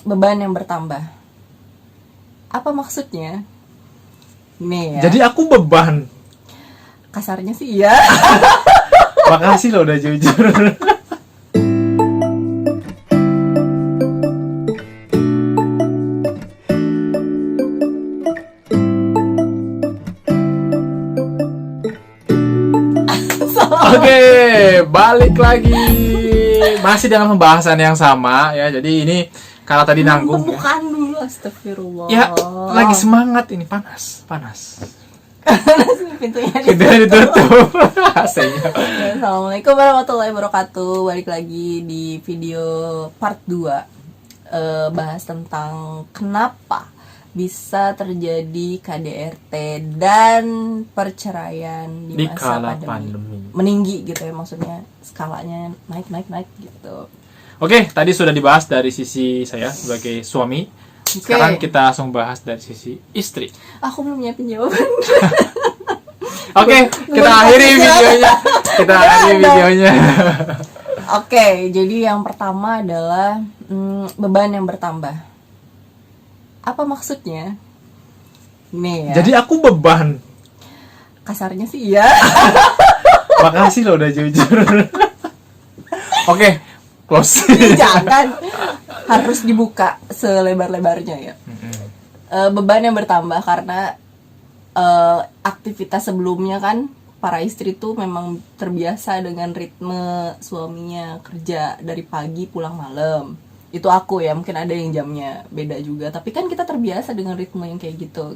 Beban yang bertambah. Apa maksudnya? Nih ya. Jadi aku beban. Kasarnya sih iya. Makasih lo udah jujur. Oke, balik lagi. Masih dengan pembahasan yang sama ya. Jadi ini karena tadi nanggung ya. Pembukaan dulu, astagfirullah. Ya, lagi semangat ini, panas. Pintunya Pintunya ditutup. AC-nya. Assalamualaikum warahmatullahi wabarakatuh. Balik lagi di video part 2. Bahas tentang kenapa bisa terjadi KDRT dan perceraian di masa kala pandemi. Meninggi gitu ya, maksudnya skalanya naik gitu. Oke, tadi sudah dibahas dari sisi saya sebagai suami. Sekarang kita langsung bahas dari sisi istri. Aku belum nyiapin jawaban. Oke, kita akhiri videonya. Oke, jadi yang pertama adalah beban yang bertambah. Apa maksudnya? Nih ya. Jadi aku beban. Kasarnya sih iya. Makasih lo udah jujur. Oke, close. Jangan, harus dibuka selebar-lebarnya ya. Beban yang bertambah karena aktivitas sebelumnya kan para istri tuh memang terbiasa dengan ritme suaminya kerja dari pagi pulang malam. Itu aku ya, mungkin ada yang jamnya beda juga, tapi kan kita terbiasa dengan ritme yang kayak gitu.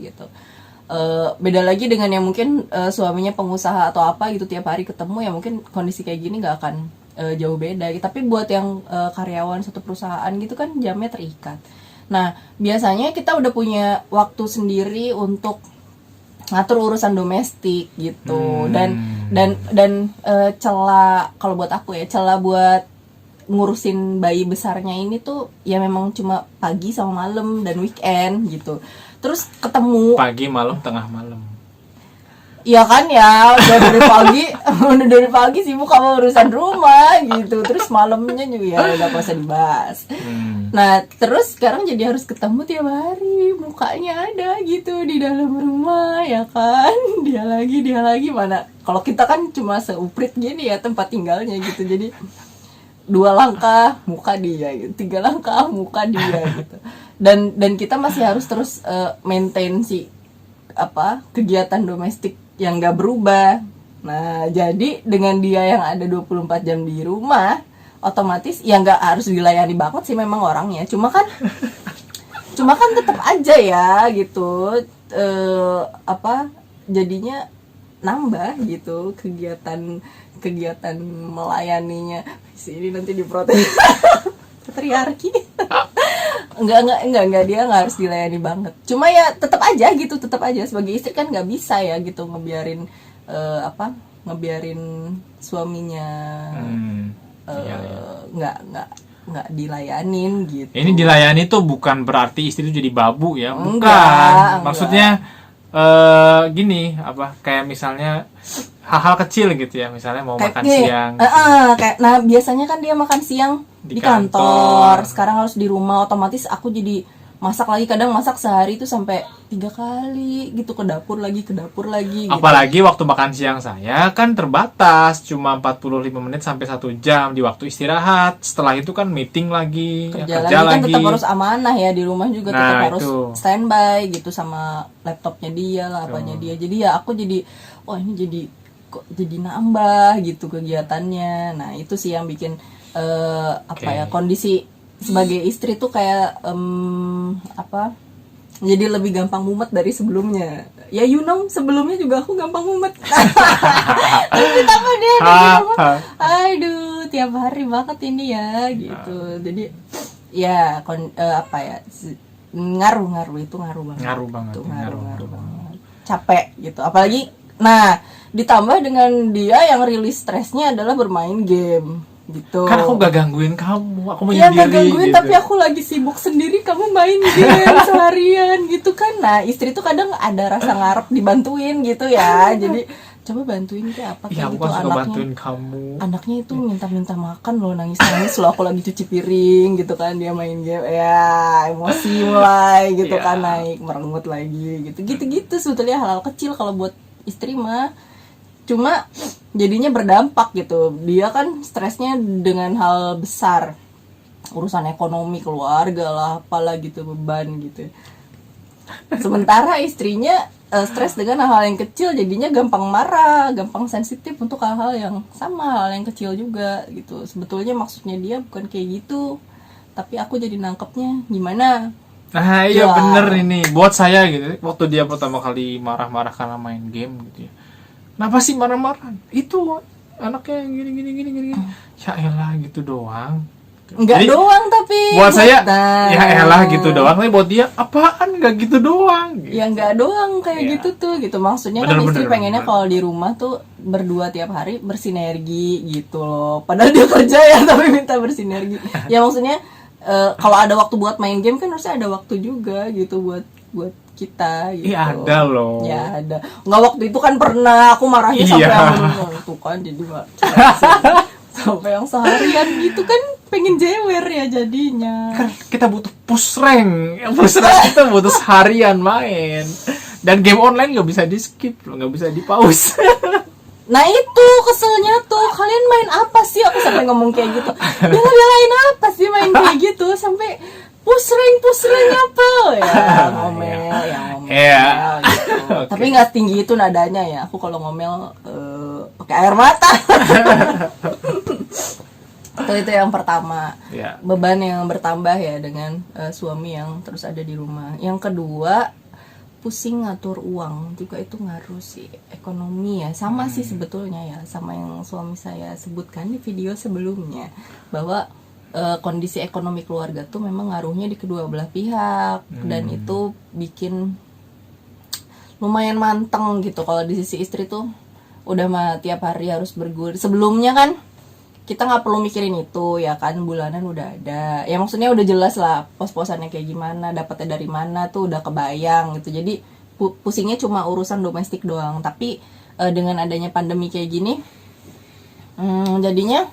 Beda lagi dengan yang mungkin suaminya pengusaha atau apa gitu, tiap hari ketemu, ya mungkin kondisi kayak gini nggak akan jauh beda. Tapi buat yang karyawan satu perusahaan gitu kan jamnya terikat. Nah, biasanya kita udah punya waktu sendiri untuk ngatur urusan domestik gitu. Dan celah, kalau buat aku ya, celah buat ngurusin bayi besarnya ini tuh ya memang cuma pagi sama malam dan weekend gitu. Terus ketemu Pagi, malam, tengah malam. iya kan ya, udah dari pagi sibuk sama urusan rumah gitu. Terus malamnya juga ya udah gak usah dibahas. Nah, terus sekarang jadi harus ketemu tiap hari, mukanya ada gitu di dalam rumah ya kan. Dia lagi mana. Kalau kita kan cuma seuprit gini ya tempat tinggalnya gitu. Jadi 2 langkah muka dia gitu, 3 langkah muka dia gitu. Dan kita masih harus terus maintain si kegiatan domestik yang gak berubah. Nah, jadi dengan dia yang ada 24 jam di rumah, otomatis ya gak harus dilayani banget sih memang orangnya. Cuma kan tetap aja ya gitu, jadinya nambah gitu kegiatan melayaninya. Sini nanti diprotes patriarki. enggak, dia nggak harus dilayani banget. Cuma ya tetap aja sebagai istri kan nggak bisa ya gitu ngebiarin suaminya nggak dilayanin gitu. Ini dilayani tuh bukan berarti istri itu jadi babu ya, bukan. Enggak. Maksudnya gini, kayak misalnya hal-hal kecil gitu ya, misalnya mau makan siang. Nah, biasanya kan dia makan siang di kantor. Sekarang harus di rumah, otomatis aku jadi masak lagi. Kadang masak sehari itu sampai 3 kali gitu, ke dapur lagi gitu. Apalagi waktu makan siang saya kan terbatas, cuma 45 menit sampai 1 jam di waktu istirahat. Setelah itu kan meeting lagi, kerja lagi. Kan tetap harus amanah ya, di rumah juga tetap harus standby gitu sama laptopnya dia lah, apanya dia. Jadi ya aku jadi ini jadi nambah gitu kegiatannya. Nah, itu sih yang bikin kondisi sebagai istri tuh kayak jadi lebih gampang mumet dari sebelumnya. Ya sebelumnya juga aku gampang mumet. Terus ditambah dia aduh, tiap hari banget ini ya gitu. Jadi ya ngaruh banget. Ngaruh banget. Capek gitu. Apalagi ditambah dengan dia yang rilis stresnya adalah bermain game gitu. Kan aku gak gangguin kamu, aku menyendiri. Iya, gak gangguin gitu. Tapi aku lagi sibuk sendiri, kamu main game seharian gitu kan. Nah, istri tuh kadang ada rasa ngarep dibantuin gitu ya. Jadi coba bantuin kayak apa Iya, kayak aku gitu kan suka anaknya. bantuin kamu. Anaknya itu minta-minta makan loh, nangis-nangis loh aku lagi cuci piring gitu kan, dia main game ya, emosi mulai gitu Ya. kan, naik merengut lagi gitu sebetulnya hal-hal kecil kalau buat istri mah, cuma jadinya berdampak gitu, dia kan stresnya dengan hal besar, urusan ekonomi keluarga lah apalah gitu, beban gitu. Sementara istrinya stres dengan hal-hal yang kecil, jadinya gampang marah, gampang sensitif untuk hal-hal yang sama, hal yang kecil juga gitu. Sebetulnya maksudnya dia bukan kayak gitu, tapi aku jadi nangkepnya gimana. Nah iya Ya. bener ini buat saya gitu. Waktu dia pertama kali marah-marah karena main game gitu ya. Kenapa sih marah-marah? Itu anaknya yang gini. Ya elah gitu doang. Enggak Jadi, doang tapi buat saya Nah. ya elah gitu doang. Tapi buat dia apaan nggak gitu doang? Gitu. Ya nggak doang kayak Ya. gitu tuh gitu, maksudnya kan Bener, istri bener, pengennya bener. kalau di rumah tuh berdua tiap hari bersinergi gitu loh, padahal dia kerja ya tapi minta bersinergi. Ya maksudnya kalau ada waktu buat main game kan harusnya ada waktu juga gitu buat kita gitu. Iya ada loh. Ya ada. Nggak, waktu itu kan pernah aku marahnya sampai Iya. yang itu kan, jadi sampai yang seharian gitu kan, pengen jewer ya jadinya. Kan kita butuh push rank. Push rank kita butuh seharian main. Dan game online nggak bisa di skip loh, nggak bisa di pause. Nah itu keselnya tuh, kalian main apa sih? Aku sampai ngomong kayak gitu. Bela-belain apa sih main kayak gitu? Sampai push rank apa? Ya ngomel, Iya. gitu. Oke. Tapi nggak setinggi itu nadanya ya. Aku kalau ngomel pakai air mata. Itu yang pertama. Ya. Beban yang bertambah ya dengan suami yang terus ada di rumah. Yang kedua, pusing ngatur uang juga, itu ngaruh sih, ekonomi ya, sama sih sebetulnya ya, sama yang suami saya sebutkan di video sebelumnya, bahwa kondisi ekonomi keluarga tuh memang ngaruhnya di kedua belah pihak, dan itu bikin lumayan manteng gitu. Kalau di sisi istri tuh udah mah tiap hari harus bergulir, sebelumnya kan kita nggak perlu mikirin itu ya kan, bulanan udah ada ya, maksudnya udah jelas lah pos-posannya kayak gimana, dapatnya dari mana tuh udah kebayang gitu. Jadi pusingnya cuma urusan domestik doang. Tapi dengan adanya pandemi kayak gini, jadinya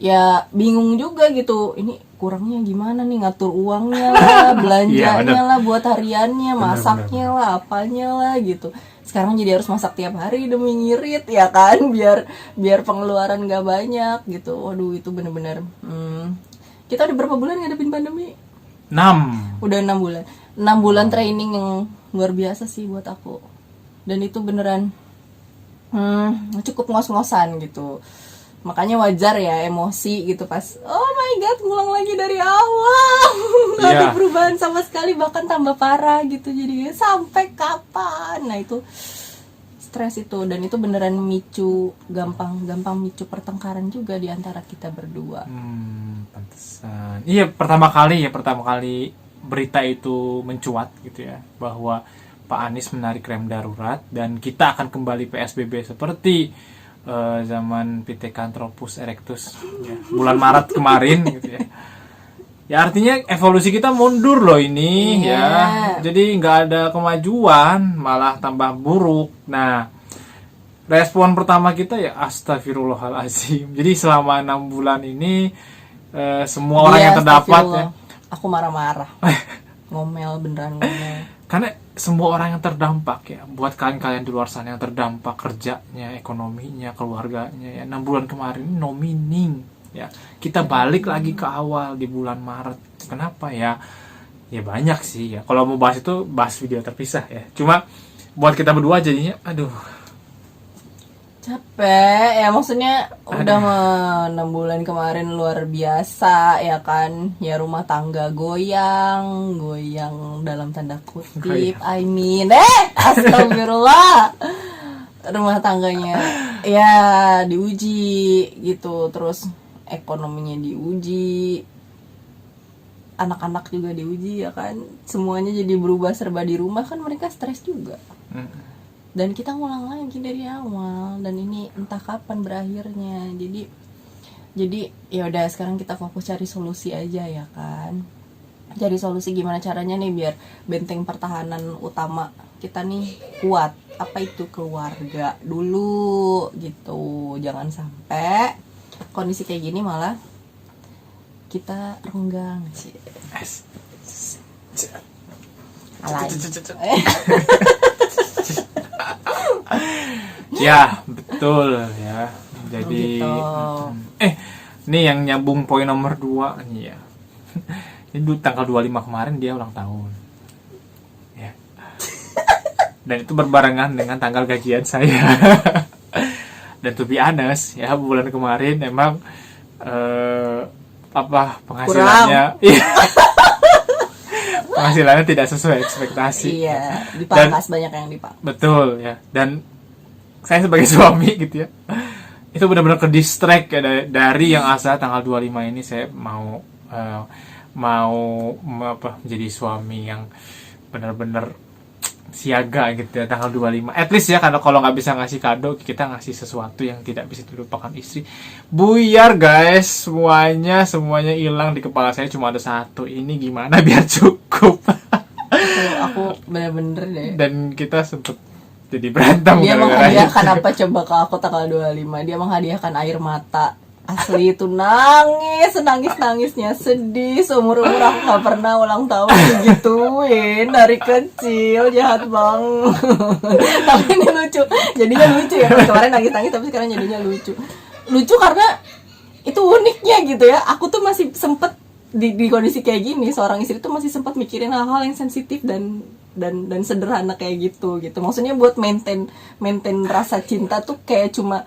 ya bingung juga gitu, ini kurangnya gimana nih, ngatur uangnya lah, belanjanya lah buat hariannya, masaknya lah, apanya lah gitu. Sekarang jadi harus masak tiap hari demi ngirit ya kan, biar pengeluaran gak banyak gitu. Waduh itu bener-bener kita udah berapa bulan ngadepin pandemi? 6. Udah 6 bulan. 6 bulan training yang luar biasa sih buat aku. Dan itu beneran cukup ngos-ngosan gitu. Makanya wajar ya emosi gitu pas, oh my god, ngulang lagi dari awal. Nggak ada perubahan sama sekali, bahkan tambah parah gitu. Jadi sampai kapan? Nah itu stres itu, dan itu beneran micu, gampang micu pertengkaran juga di antara kita berdua. Pantesan. Iya, pertama kali berita itu mencuat gitu ya, bahwa Pak Anies menarik rem darurat dan kita akan kembali PSBB seperti zaman Pithecanthropus erectus ya, bulan Maret kemarin gitu ya. Ya artinya evolusi kita mundur loh ini ya. Jadi nggak ada kemajuan, malah tambah buruk. Nah, respon pertama kita ya astagfirullahalazim. Jadi selama 6 bulan ini semua orang yang terdapat ya. Aku marah-marah. Ngomel, beneran ngomel. Karena semua orang yang terdampak ya, buat kalian di luar sana yang terdampak kerjanya, ekonominya, keluarganya ya, 6 bulan kemarin no meaning ya. Kita balik lagi ke awal di bulan Maret. Kenapa ya? Ya banyak sih ya. Kalau mau bahas itu bahas video terpisah ya. Cuma buat kita berdua jadinya aduh. Capek ya, maksudnya udah 6 bulan kemarin luar biasa ya kan, ya rumah tangga goyang dalam tanda kutip, I mean astagfirullah, rumah tangganya ya diuji gitu, terus ekonominya diuji, anak-anak juga diuji ya kan, semuanya jadi berubah serba di rumah kan, mereka stres juga. Dan kita ngulang lagi dari awal, dan ini entah kapan berakhirnya. Jadi ya udah, sekarang kita fokus cari solusi aja ya kan. cari solusi gimana caranya nih biar benteng pertahanan utama kita nih kuat. Apa itu? Keluarga dulu gitu. Jangan sampai kondisi kayak gini malah kita renggang sih. Alay. Ya, betul ya. Jadi gitu. Nih yang nyambung poin nomor 2 nih ya. Ini tanggal 25 kemarin dia ulang tahun. Ya. Dan itu berbarengan dengan tanggal gajian saya. Dan to be honest, ya bulan kemarin emang penghasilannya penghasilannya tidak sesuai ekspektasi. Iya, dipangkas banyak yang dipangkas. Betul ya. Dan saya sebagai suami gitu ya, itu benar-benar ke distract ya, dari yang asa tanggal 25 ini saya mau menjadi suami yang benar-benar siaga gitu ya tanggal 25. At least ya, karena kalau nggak bisa ngasih kado, kita ngasih sesuatu yang tidak bisa dilupakan istri. Buyar guys, semuanya hilang di kepala saya, cuma ada satu. Ini gimana biar cukup? Aku bener-bener deh. Dan kita sempet jadi berantem. Dia menghadiahkan apa coba ke aku tanggal 25? Dia menghadiahkan air mata. Asli itu nangis-nangisnya sedih. Seumur-umur aku gak pernah ulang tahun digituin. Dari kecil, jahat banget. Tapi ini lucu. Jadinya lucu ya. Kemarin nangis-nangis tapi sekarang jadinya lucu. Lucu karena itu uniknya gitu ya. Aku tuh masih sempet di kondisi kayak gini, seorang istri tuh masih sempat mikirin hal-hal yang sensitif dan sederhana kayak gitu. Maksudnya buat maintain rasa cinta tuh kayak cuma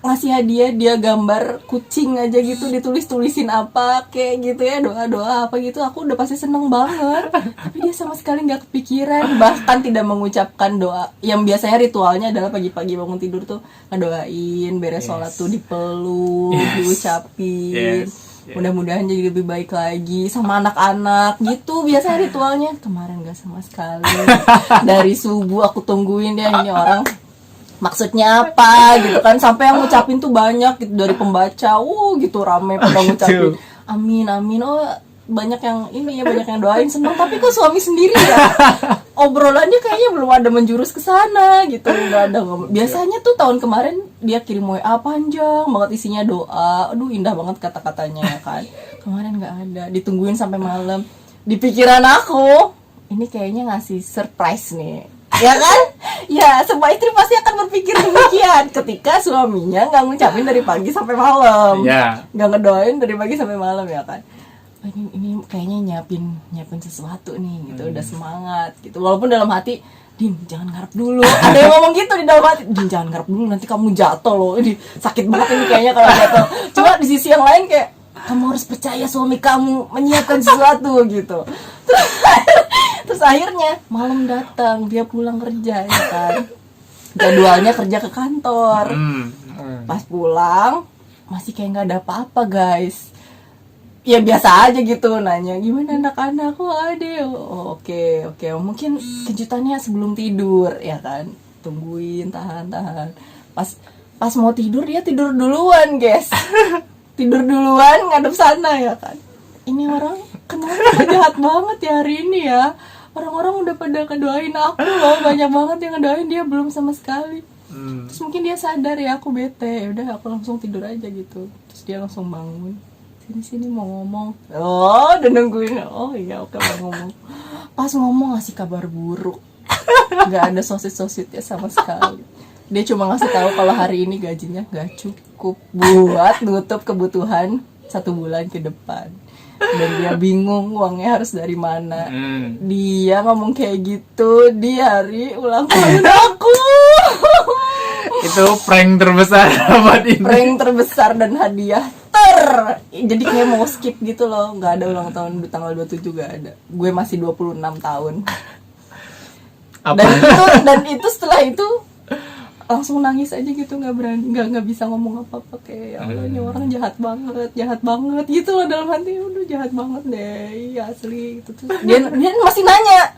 ngasih hadiah dia gambar kucing aja gitu, ditulis-tulisin apa kayak gitu ya, doa-doa apa gitu, aku udah pasti seneng banget. Tapi dia sama sekali nggak kepikiran, bahkan tidak mengucapkan doa. Yang biasanya ritualnya adalah pagi-pagi bangun tidur tuh ngedoain, beres sholat tuh dipeluk, diucapin. Mudah-mudahan jadi lebih baik lagi sama anak-anak gitu, biasanya ritualnya. Kemarin nggak sama sekali. Dari subuh aku tungguin dia, ini orang maksudnya apa gitu kan, sampai yang ngucapin tuh banyak gitu, dari pembaca gitu rame pada ngucapin amin amin. Oh banyak yang ini ya, banyak yang doain, senang. Tapi kok suami sendiri ya obrolannya kayaknya belum ada menjurus ke sana gitu, nggak ada ngomong. Biasanya tuh tahun kemarin dia kirim WA panjang banget isinya doa, aduh indah banget kata-katanya ya kan. Kemarin nggak ada, ditungguin sampai malam. Di pikiran aku ini kayaknya ngasih surprise nih, ya kan? Ya, semua istri pasti akan berpikir demikian ketika suaminya nggak ngucapin dari pagi sampai malam, nggak ngedoain dari pagi sampai malam, ya kan? Ini kayaknya nyiapin sesuatu nih gitu, udah semangat gitu. Walaupun dalam hati, Din jangan ngarep dulu. Ada yang ngomong gitu di dalam hati, Din jangan ngarep dulu, nanti kamu jatuh loh. Ini sakit banget ini kayaknya kalau jatuh. Cuma di sisi yang lain kayak, kamu harus percaya suami kamu menyiapkan sesuatu gitu. Terus akhirnya malam datang, dia pulang kerja ya kan, jadwalnya kerja ke kantor. Pas pulang masih kayak nggak ada apa-apa guys. Ya biasa aja gitu, nanya gimana anak-anak. Ada. Oke, mungkin kejutannya sebelum tidur ya kan. Tungguin, tahan. Pas mau tidur dia tidur duluan guys. Tidur duluan ngadep sana ya kan. Ini orang kenapa jahat banget ya hari ini ya. Orang-orang udah pada ngedoain aku loh, banyak banget yang ngedoain, dia belum sama sekali. Terus mungkin dia sadar ya aku bete, udah aku langsung tidur aja gitu. Terus dia langsung bangun, sini mau ngomong. Oh udah nungguin, oh iya oke mau ngomong. Pas ngomong ngasih kabar buruk, nggak ada sosit-sositnya sama sekali. Dia cuma ngasih tahu kalau hari ini gajinya nggak cukup buat nutup kebutuhan 1 bulan ke depan. Dan dia bingung uangnya harus dari mana. Dia ngomong kayak gitu di hari ulang tahun aku. Itu prank terbesar buat ini. Prank terbesar dan hadiah jadi kayak mau skip gitu loh. Gak ada ulang tahun di tanggal 27, gak ada. Gue masih 26 tahun. Dan itu setelah itu langsung nangis aja gitu, nggak berani, nggak bisa ngomong apa-apa. Kayak ya Allah, ini orang jahat banget gitu loh dalam hati. Udah jahat banget deh, ya asli gitu. Terus dia masih nanya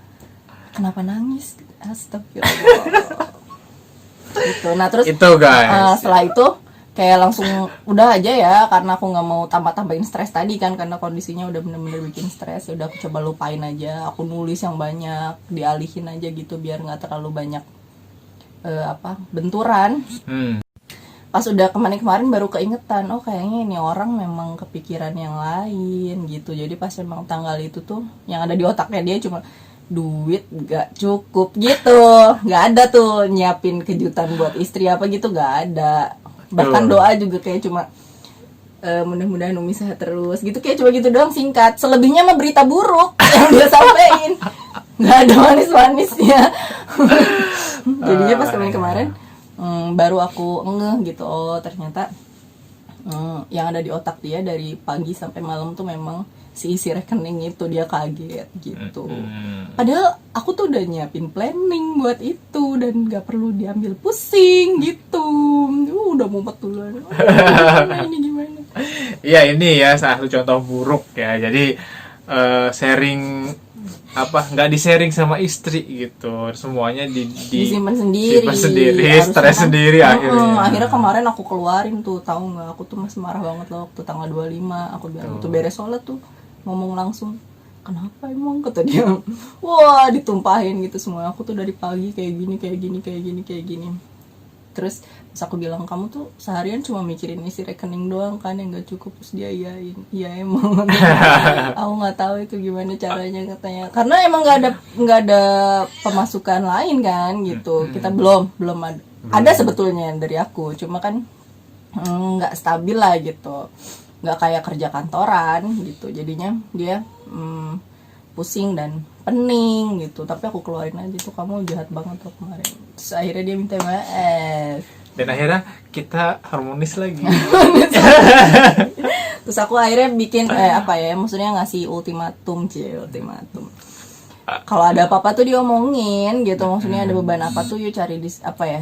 kenapa nangis. Astagfirullah. Gitu. Nah terus itu guys, setelah itu kayak langsung udah aja ya, karena aku nggak mau tambah-tambahin stres tadi kan, karena kondisinya udah bener-bener bikin stres. Udah aku coba lupain aja, aku nulis yang banyak, dialihin aja gitu biar nggak terlalu banyak benturan. Pas udah kemarin baru keingetan, oh kayaknya ini orang memang kepikiran yang lain gitu. Jadi pas memang tanggal itu tuh yang ada di otaknya dia cuma duit gak cukup gitu, nggak ada tuh nyiapin kejutan buat istri apa gitu, nggak ada. Bahkan doa juga kayak cuma mudah-mudahan Umi sehat terus gitu, kayak cuma gitu doang singkat. Selebihnya mah berita buruk yang dia sampein, nggak ada manis-manisnya. Jadinya pas kemarin baru aku ngeh gitu, oh ternyata yang ada di otak dia dari pagi sampai malam tuh memang si isi rekening itu, dia kaget gitu. Padahal aku tuh udah nyiapin planning buat itu dan gak perlu diambil pusing gitu. Udah mumet duluan. Ini gimana? Iya, ini ya salah satu contoh buruk ya. Jadi sharing nggak di sharing sama istri gitu, semuanya disimpan sendiri, stres kan, sendiri akhirnya kemarin aku keluarin tuh, tahu nggak, aku tuh masih marah banget loh waktu tanggal 25. Aku bilang itu beres sholat tuh ngomong langsung, kenapa emang, kata dia. Wah, ditumpahin gitu semua. Aku tuh dari pagi kayak gini. Terus pas aku bilang, kamu tuh seharian cuma mikirin isi rekening doang kan yang gak cukup. Terus dia iyain, iya emang. Aku nggak tahu itu gimana caranya, katanya karena emang nggak ada pemasukan lain kan gitu. Kita belum ada sebetulnya dari aku, cuma kan nggak stabil lah gitu, nggak kayak kerja kantoran gitu. Jadinya dia pusing dan pening gitu. Tapi aku keluarin aja tuh, kamu jahat banget tuh kemarin. Terus akhirnya dia minta maaf dan akhirnya kita harmonis lagi. Terus aku akhirnya bikin maksudnya ngasih ultimatum. Kalau ada apa-apa tuh diomongin gitu, maksudnya ada beban apa tuh yuk cari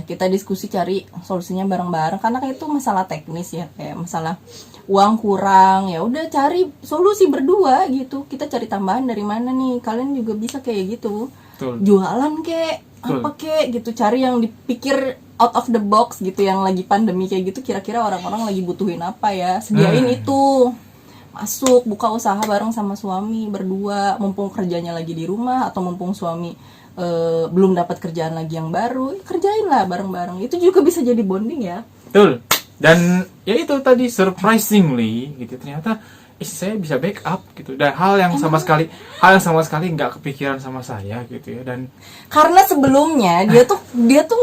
kita diskusi, cari solusinya bareng-bareng, karena kayak itu masalah teknis ya, kayak masalah uang kurang, ya udah cari solusi berdua gitu. Kita cari tambahan dari mana nih, kalian juga bisa kayak gitu. Betul. Jualan kek apa kek gitu, cari yang dipikir out of the box gitu, yang lagi pandemi kayak gitu, kira-kira orang-orang lagi butuhin apa ya, sediain itu. Masuk buka usaha bareng sama suami berdua, mumpung kerjanya lagi di rumah, atau mumpung suami belum dapat kerjaan lagi yang baru, kerjain lah bareng-bareng. Itu juga bisa jadi bonding ya. Betul. Dan ya itu tadi, surprisingly gitu, ternyata istri saya bisa backup gitu, dan hal yang sama sekali nggak kepikiran sama saya gitu ya. Dan karena sebelumnya dia tuh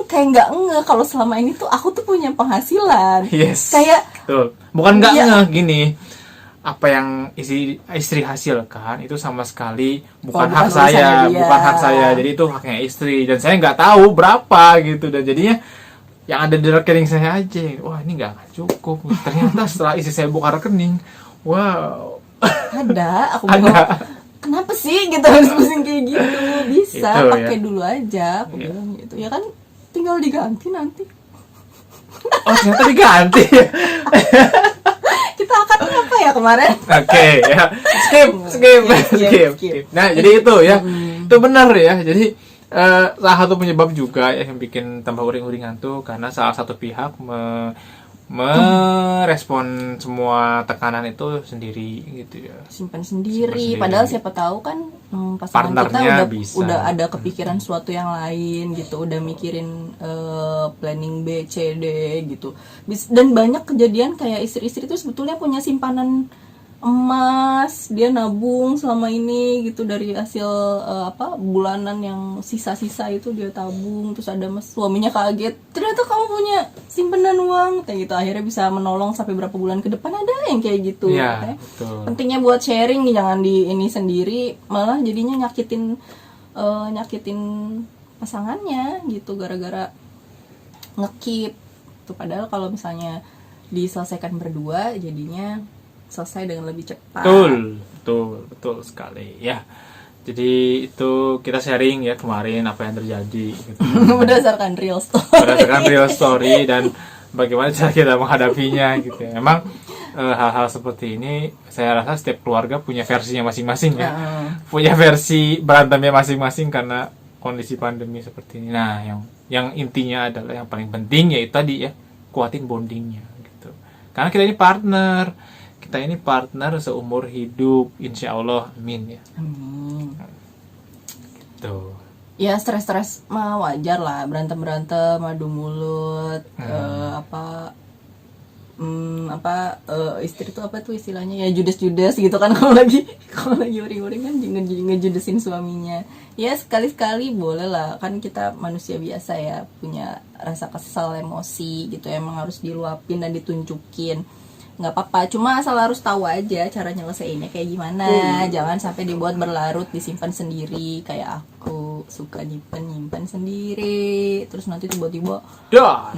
kayak nggak ngeh kalau selama ini tuh aku tuh punya penghasilan. Yes, kayak betul. Bukan nggak ngeh, gini, apa yang istri hasilkan itu sama sekali bukan hak saya, jadi itu haknya istri, dan saya nggak tahu berapa gitu. Dan jadinya yang ada di rekening saya aja, wah ini nggak cukup. Ternyata setelah istri saya buka rekening, wow, aku bilang, kenapa sih gitu harus pusing kayak gitu, bisa itu, pakai ya. dulu aja, aku bilang gitu ya kan, tinggal diganti nanti. Oh ternyata diganti. Kita akan apa ya kemarin? Oke, ya. Skip. Nah, jadi itu ya. Itu benar ya. Jadi salah satu penyebab juga ya yang bikin tambah uring-uringan tuh karena salah satu pihak merespon semua tekanan itu sendiri gitu ya. Simpan sendiri. Padahal siapa tahu kan pasangan kita udah ada kepikiran sesuatu yang lain gitu, udah mikirin planning B, C, D gitu. Dan banyak kejadian kayak istri-istri itu sebetulnya punya simpanan emas, dia nabung selama ini gitu dari hasil bulanan yang sisa-sisa itu dia tabung. Terus ada suaminya kaget, ternyata kamu punya simpanan uang kayak gitu, akhirnya bisa menolong sampai berapa bulan ke depan. Ada yang kayak gitu ya, pentingnya buat sharing, jangan di ini sendiri malah jadinya nyakitin pasangannya gitu gara-gara ngekip tuh. Padahal kalau misalnya diselesaikan berdua jadinya selesai dengan lebih cepat. Betul sekali ya. Jadi itu kita sharing ya kemarin apa yang terjadi gitu. Berdasarkan real story dan bagaimana cara kita menghadapinya gitu ya. Emang hal-hal seperti ini saya rasa setiap keluarga punya versinya masing-masing ya. Punya versi berantemnya masing-masing karena kondisi pandemi seperti ini. Nah, yang intinya adalah yang paling penting yaitu tadi ya, kuatin bondingnya gitu. Karena kita ini partner seumur hidup, insya Allah, amin ya. Tuh. Ya stres mah wajar lah, berantem adu mulut, istri tuh apa tuh istilahnya, ya judes gitu kan, kalau lagi uring-uring kan ngejudesin suaminya. Ya sekali-sekali boleh lah, kan kita manusia biasa ya, punya rasa kesal, emosi gitu, emang harus diluapin dan ditunjukin. Nggak apa-apa, cuma asal harus tahu aja cara nyelesainnya kayak gimana. Jangan sampai dibuat berlarut, disimpan sendiri kayak aku suka nyimpan sendiri, terus nanti tiba-tiba dah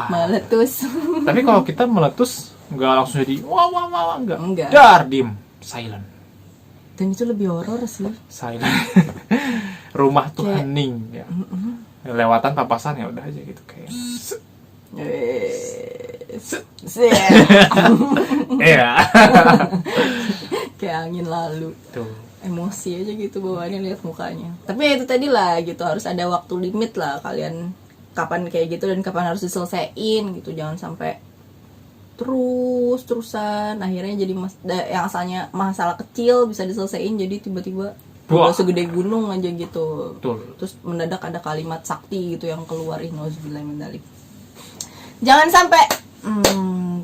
meletus. Tapi kalau kita meletus nggak langsung jadi wah enggak. Dim, silent. Dan itu lebih horor sih. Silent. Rumah tuh hening ya. Lewatan papasan ya udah aja gitu kayak. Iya. Kayak angin lalu. Tuh. Emosi aja gitu bawaannya, lihat mukanya. Tapi ya itu tadi lah gitu, harus ada waktu limit lah kalian kapan kayak gitu dan kapan harus diselesain gitu. Jangan sampai terusan akhirnya jadi yang asalnya masalah kecil bisa diselesain jadi tiba-tiba udah segede gunung aja gitu. Betul. Terus mendadak ada kalimat sakti gitu yang keluar, nauzubillah min dzalik. Jangan sampai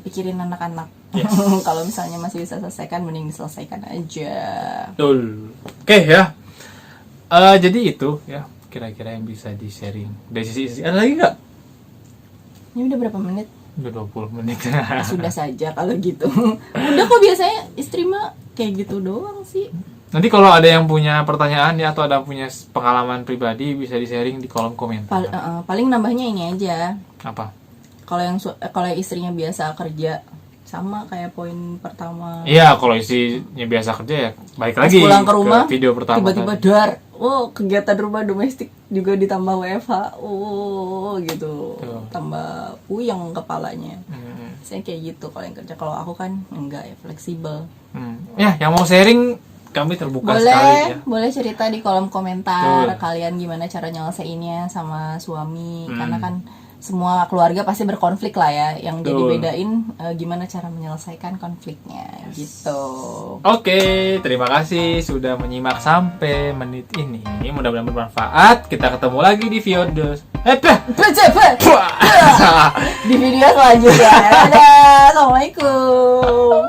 pikirin anak-anak. Yes. Kalau misalnya masih bisa selesaikan, mending diselesaikan aja. Betul. Oke ya. Jadi itu ya kira-kira yang bisa di-sharing dari sisi istri. Ada lagi nggak? Ini udah berapa menit? Udah 20 menit. Sudah saja kalau gitu. Udah kok, biasanya istri mah kayak gitu doang sih. Nanti kalau ada yang punya pertanyaan ya atau ada punya pengalaman pribadi bisa di-sharing di kolom komentar. Paling nambahnya ini aja. Apa? Kalau istrinya biasa kerja sama kayak poin pertama. Iya, kalau istrinya biasa kerja ya balik lagi pulang ke rumah ke video pertama. Tiba-tiba dar. Kegiatan rumah domestik juga ditambah WFH. Gitu. Tuh. Tambah puyeng kepalanya. Saya kayak gitu kalau yang kerja. Kalau aku kan enggak ya, fleksibel. Ya, yang mau sharing kami terbuka sekali ya. Boleh cerita di kolom komentar. Kalian gimana cara nyelesainnya sama suami. Karena kan semua keluarga pasti berkonflik lah ya. Yang jadi bedain gimana cara menyelesaikan konfliknya gitu. Oke, terima kasih sudah menyimak sampai menit ini. Mudah-mudahan bermanfaat. Kita ketemu lagi di video di video selanjutnya. Dadah, assalamualaikum.